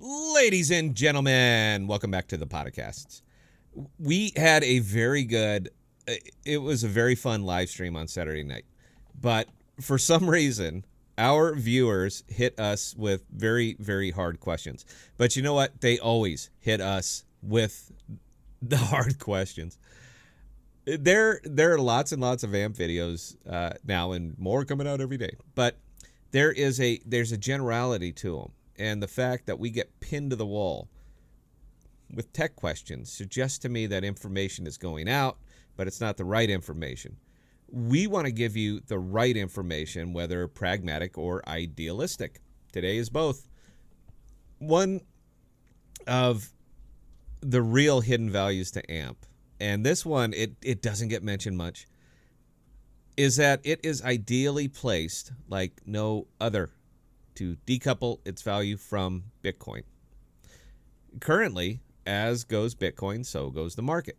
Ladies and gentlemen, welcome back to the Podcasts. We had a very good, it was a very fun live stream on Saturday night. But for some reason, our viewers hit us with very, very hard questions. But you know what? They always hit us with the hard questions. There are lots and lots of AMP videos now, and more coming out every day. But there's a generality to them. And the fact that we get pinned to the wall with tech questions suggests to me that information is going out, but it's not the right information. We want to give you the right information, whether pragmatic or idealistic. Today is both. One of the real hidden values to AMP, and this one, it doesn't get mentioned much, is that it is ideally placed like no other to decouple its value from Bitcoin. Currently, as goes Bitcoin, so goes the market.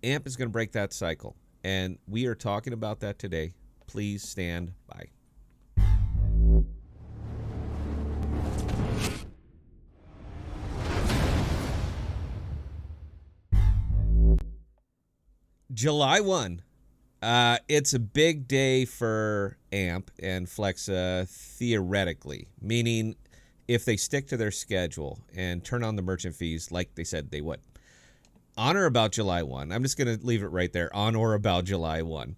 AMP is going to break that cycle, and we are talking about that today. Please stand by. July 1. It's a big day for AMP and Flexa theoretically, meaning if they stick to their schedule and turn on the merchant fees like they said they would. On or about July 1, I'm just going to leave it right there, on or about July 1,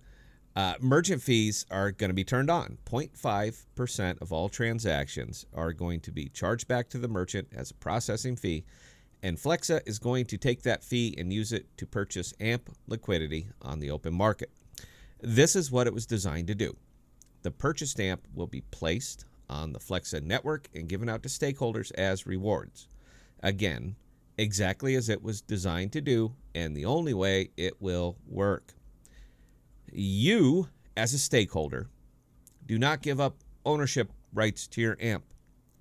merchant fees are going to be turned on. 0.5% of all transactions are going to be charged back to the merchant as a processing fee, and Flexa is going to take that fee and use it to purchase AMP liquidity on the open market. This is what it was designed to do. The purchased AMP will be placed on the Flexa network and given out to stakeholders as rewards. Again, exactly as it was designed to do, and the only way it will work. You, as a stakeholder, do not give up ownership rights to your AMP,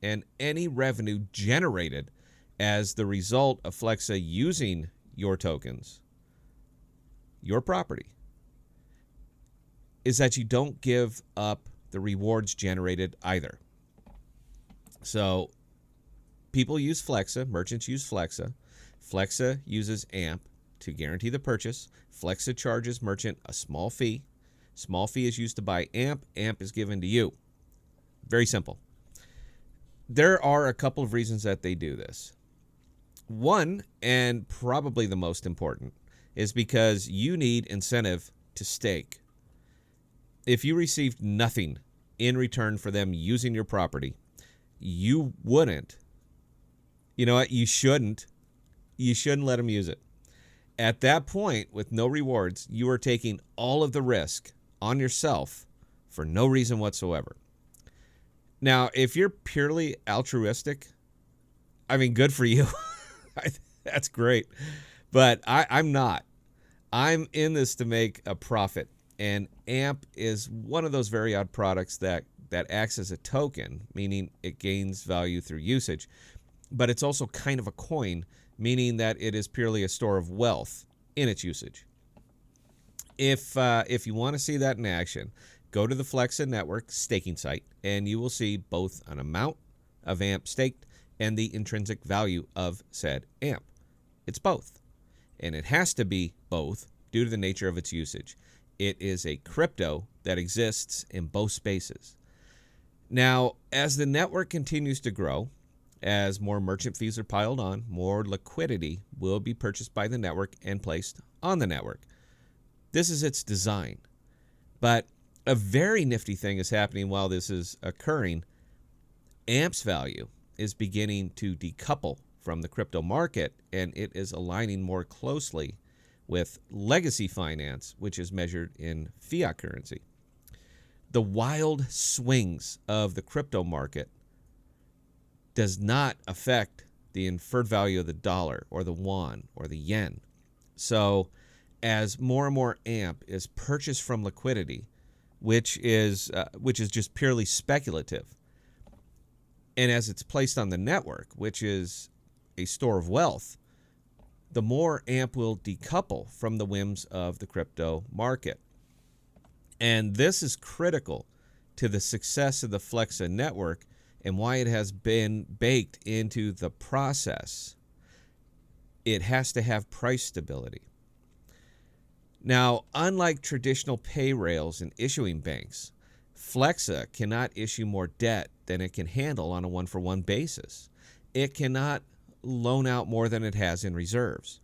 and any revenue generated as the result of Flexa using your tokens, your property, is that you don't give up the rewards generated either. So people use Flexa, merchants use Flexa. Flexa uses AMP to guarantee the purchase. Flexa charges merchant a small fee. Small fee is used to buy AMP. AMP is given to you. Very simple. There are a couple of reasons that they do this. One, and probably the most important, is because you need incentive to stake. If you received nothing in return for them using your property, you wouldn't. You know what? You shouldn't let them use it. At that point, with no rewards, you are taking all of the risk on yourself for no reason whatsoever. Now, if you're purely altruistic, I mean, good for you. That's great. But I'm not. I'm in this to make a profit. And AMP is one of those very odd products that acts as a token, meaning it gains value through usage. But it's also kind of a coin, meaning that it is purely a store of wealth in its usage. If you want to see that in action, go to the Flexa Network staking site, and you will see both an amount of AMP staked and the intrinsic value of said AMP. It's both. And it has to be both due to the nature of its usage. It is a crypto that exists in both spaces. Now, as the network continues to grow, as more merchant fees are piled on, more liquidity will be purchased by the network and placed on the network. This is its design. But a very nifty thing is happening while this is occurring. AMP's value is beginning to decouple from the crypto market, and it is aligning more closely with legacy finance, which is measured in fiat currency. The wild swings of the crypto market does not affect the inferred value of the dollar or the yuan or the yen. So as more and more AMP is purchased from liquidity, which is just purely speculative, and as it's placed on the network, which is a store of wealth, the more AMP will decouple from the whims of the crypto market. And this is critical to the success of the Flexa network and why it has been baked into the process. It has to have price stability. Now, unlike traditional pay rails and issuing banks, Flexa cannot issue more debt than it can handle on a one-for-one basis. It cannot loan out more than it has in reserves.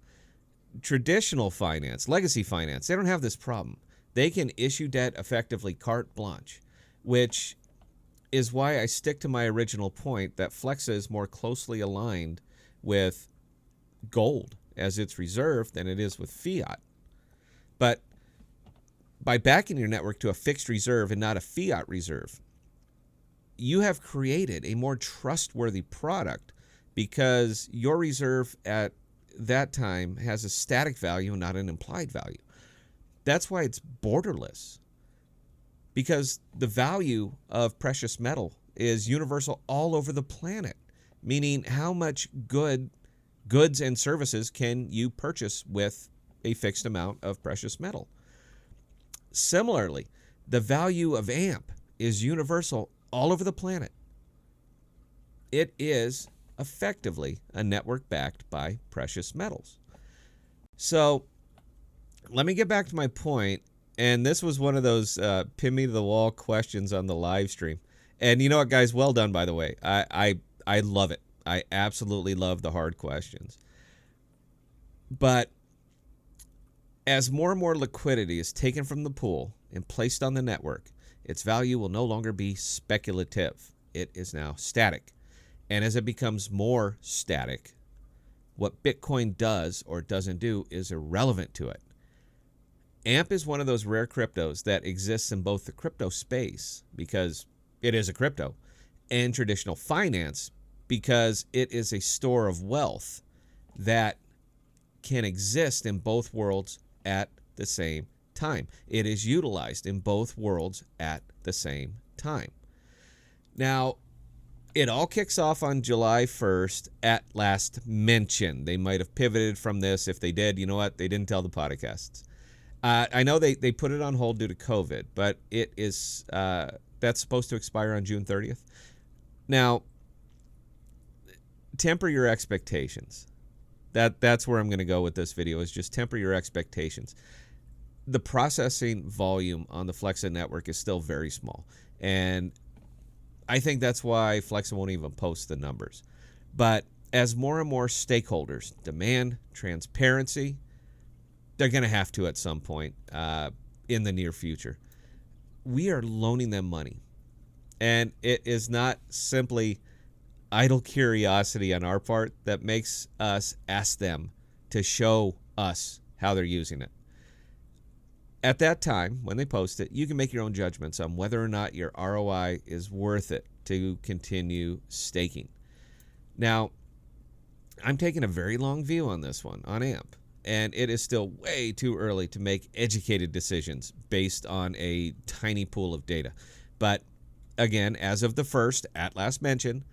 Traditional finance, legacy finance, they don't have this problem. They can issue debt effectively carte blanche, which is why I stick to my original point that Flexa is more closely aligned with gold as its reserve than it is with fiat. But by backing your network to a fixed reserve and not a fiat reserve, you have created a more trustworthy product because your reserve at that time has a static value and not an implied value. That's why it's borderless, because the value of precious metal is universal all over the planet, meaning how much goods and services can you purchase with a fixed amount of precious metal. Similarly, the value of AMP is universal all over the planet. It is effectively a network backed by precious metals. So let me get back to my point. And this was one of those pin me to the wall questions on the live stream. And you know what, guys? Well done, by the way. I love it. I absolutely love the hard questions. But as more and more liquidity is taken from the pool and placed on the network, its value will no longer be speculative. It is now static. And as it becomes more static, what Bitcoin does or doesn't do is irrelevant to it. AMP is one of those rare cryptos that exists in both the crypto space, because it is a crypto, and traditional finance, because it is a store of wealth that can exist in both worlds at the same time. It is utilized in both worlds at the same time. Now, it all kicks off on July 1st at last mention. They might have pivoted from this. If they did, you know what? They didn't tell the podcasts. I know they put it on hold due to COVID, but it is that's supposed to expire on June 30th. Now, temper your expectations. That's where I'm going to go with this video, is just temper your expectations. The processing volume on the Flexa network is still very small, and I think that's why Flexa won't even post the numbers. But as more and more stakeholders demand transparency, they're going to have to at some point in the near future. We are loaning them money, and it is not simply idle curiosity on our part that makes us ask them to show us how they're using it. At that time, when they post it, you can make your own judgments on whether or not your ROI is worth it to continue staking. Now, I'm taking a very long view on this one, on AMP, and it is still way too early to make educated decisions based on a tiny pool of data. But again, as of the first, at last mention,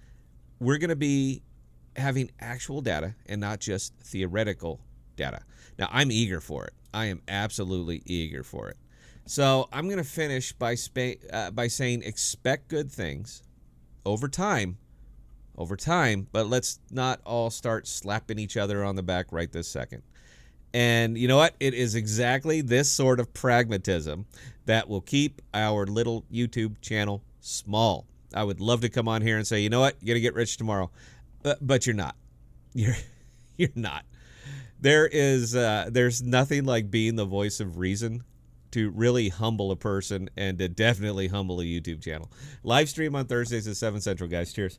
we're going to be having actual data and not just theoretical data. Now, I'm eager for it. I am absolutely eager for it. So I'm going to finish by saying expect good things over time, but let's not all start slapping each other on the back right this second. And you know what? It is exactly this sort of pragmatism that will keep our little YouTube channel small. I would love to come on here and say, you know what? You're going to get rich tomorrow. But you're not. You're not. There's nothing like being the voice of reason to really humble a person and to definitely humble a YouTube channel. Live stream on Thursdays at 7 Central, guys. Cheers.